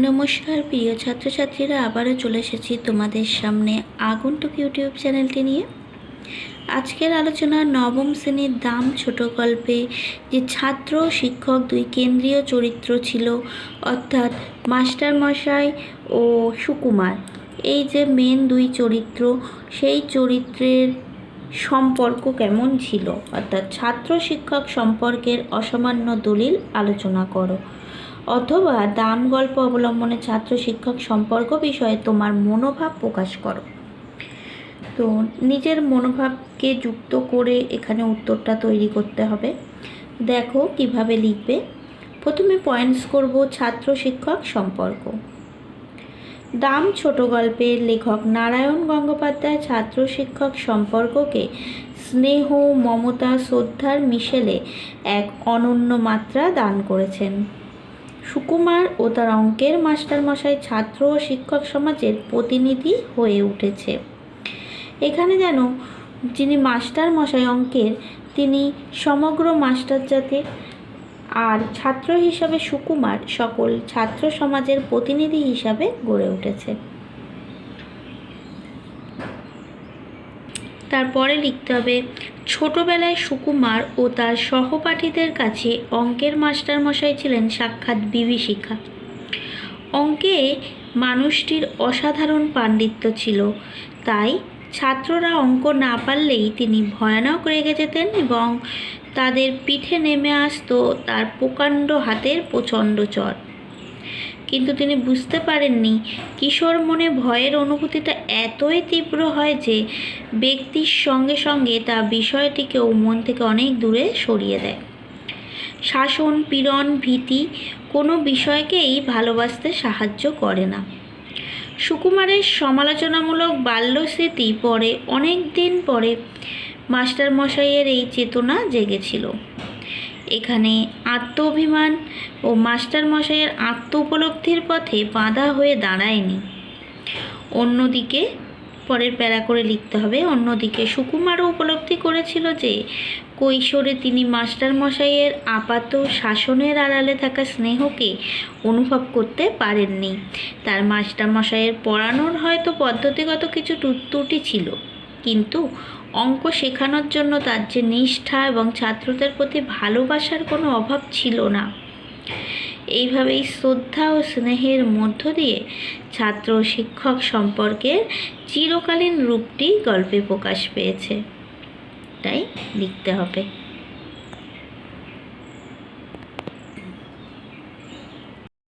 নমস্কার প্রিয় ছাত্রছাত্রীরা, আবারও চলে এসেছি তোমাদের সামনে আগন্তুক ইউটিউব চ্যানেলটি নিয়ে। আজকের আলোচনা নবম শ্রেণীর দাম ছোট গল্পে যে ছাত্র শিক্ষক দুই কেন্দ্রীয় চরিত্র ছিল, অর্থাৎ মাস্টারমশাই ও সুকুমার, এই যে মেন দুই চরিত্র, সেই চরিত্রের সম্পর্ক কেমন ছিল, অর্থাৎ ছাত্র শিক্ষক সম্পর্কের অসামান্য দলিল আলোচনা করো, অথবা দাম গল্প অবলম্বনে ছাত্র শিক্ষক সম্পর্ক বিষয়ে তোমার মনোভাব প্রকাশ করো। তো নিজের মনোভাবকে যুক্ত করে এখানে উত্তরটা তৈরি করতে হবে। দেখো কিভাবে লিখবে। প্রথমে পয়েন্টস করব ছাত্র শিক্ষক সম্পর্ক। দাম ছোট গল্পের লেখক নারায়ণ গঙ্গোপাধ্যায় ছাত্র শিক্ষক সম্পর্ককে স্নেহ, মমতা, শ্রদ্ধার মিশেলে এক অনন্য মাত্রা দান করেছেন। সুকুমার ও তার অঙ্কের মাস্টারমশাই ছাত্র ও শিক্ষক সমাজের প্রতিনিধি হয়ে উঠেছে। এখানে যেন যিনি মাস্টারমশাই অঙ্কের, তিনি সমগ্র মাস্টার জাতির, আর ছাত্র হিসাবে সুকুমার সকল ছাত্র সমাজের প্রতিনিধি হিসাবে গড়ে উঠেছে। তারপরে লিখতে হবে, ছোটবেলায় সুকুমার ও তার সহপাঠীদের কাছে অঙ্কের মাস্টারমশাই ছিলেন সাক্ষাৎ বিভীষিকা। অঙ্কে মানুষটির অসাধারণ পাণ্ডিত্য ছিল, তাই ছাত্ররা অঙ্ক না পারলেই তিনি ভয়ানক রেগে যেতেন এবং তাদের পিঠে নেমে আসতো তার প্রকাণ্ড হাতের প্রচণ্ড চড়। কিন্তু তিনি বুঝতে পারেননি কিশোর মনে ভয়ের অনুভূতিটা এতই তীব্র হয় যে ব্যক্তির সঙ্গে সঙ্গে তা বিষয়টিকেও মন থেকে অনেক দূরে সরিয়ে দেয়। শাসন, পীড়ন, ভীতি কোনো বিষয়কেই ভালোবাসতে সাহায্য করে না। সুকুমারের সমালোচনামূলক বাল্যস্মৃতি পরে অনেক দিন পরে মাস্টারমশাইয়ের এই চেতনা জেগেছিল। এখানে আত্ম অভিমান ও মাস্টারমশাইয়ের আত্ম উপলব্ধির পথে বাধা হয়ে দাঁড়ায়নি। অন্যদিকে পরের প্যারা করে লিখতে হবে, অন্যদিকে সুকুমারও উপলব্ধি করেছিল যে কৈশোরে তিনি মাস্টারমশাইয়ের আপাত শাসনের আড়ালে থাকা স্নেহকে অনুভব করতে পারেননি। তার মাস্টারমশাইয়ের পড়ানোর হয়তো পদ্ধতিগত কিছু ত্রুটি ছিল, কিন্তু অঙ্ক শেখানোর জন্য তার যে নিষ্ঠা এবং ছাত্রদের প্রতি ভালোবাসার কোনো অভাব ছিল না। এইভাবেই শ্রদ্ধা ও স্নেহের মধ্য দিয়ে ছাত্র শিক্ষক সম্পর্কের চিরকালীন রূপটি গল্পে প্রকাশ পেয়েছে, তাই লিখতে হবে।